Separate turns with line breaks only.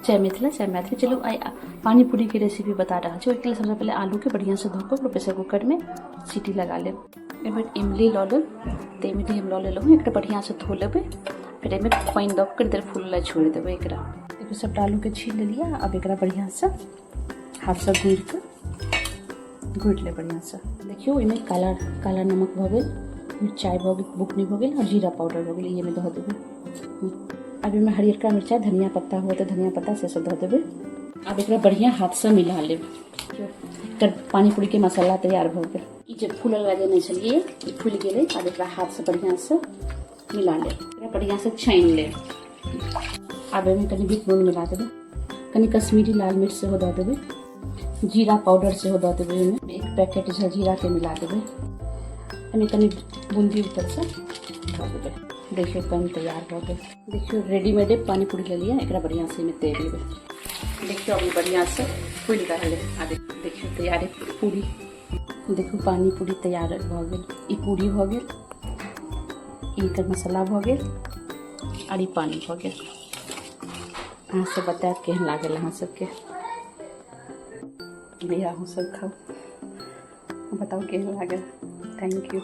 जय मिथिला जय मैथिली। चलो आई पानी पूरी की रेसिपी बता रहा छो। सबसे पहले आलू के बढ़िया से धोकर प्रेशर कुकर में सीटी लगा ले। इमली लऽ लेब, तो हम लऽ लेलहुँ एक बढ़िया से धो लेबै, फिर एहिमे पानि दऽ कऽ देर फूलै छोड़ि देबै। एक देखो सब आलू के छील लिया। अब एक बढ़िया से हाथ से घूट ले बढ़िया से। देखियो इनमें काला काला नमक भऽ गेल, मिरचाई भऽ गेल, बुकनी भऽ गेल और जीरा पाउडर भऽ गेल, ये में दऽ देबै। अब इनमें हरियरका मिरचाई, धनिया पत्ता हो तो धनिया पत्ता से सब दऽ देबै। अब एक बढ़िया हाथ से मिला लेब। पानी पूरी के मसाला तैयार भऽ गेल। ई जे फूलल लगे नहीं छलिए ई फूल गेलै। अब एक हाथ से बढ़िया से मिला ले, बढ़िया से छानि ले। अब एहिमे कनि बीट नून मिला देबै, कनि कश्मीरी लाल मिर्च सेहो दऽ देबै, जीरा पाउडर सेहो दऽ देबै। एहिमे एक पैकेट जीरा के मिला देबै, कनि बूंदी ऊपर से दऽ देबै। देखियो पानी तैयार भऽ गेल। देखियो रेडीमेडे पानी पूरी ले लिया। एक बढ़िया से में तेल लेबै। देखियो अभी बढ़िया से फूल रहल है। देखियो तैयार है पूरी। देखो पानी पूरी तैयार भऽ गेल। ई पूरी भऽ गेल, ई मसाला भऽ गेल और ई पानी भऽ गेल। अहाँ सब बतायब केहन लागल अहाँ सबके। लिया अहूँ सब खाओ, बताओ केहन लागल। Thank you.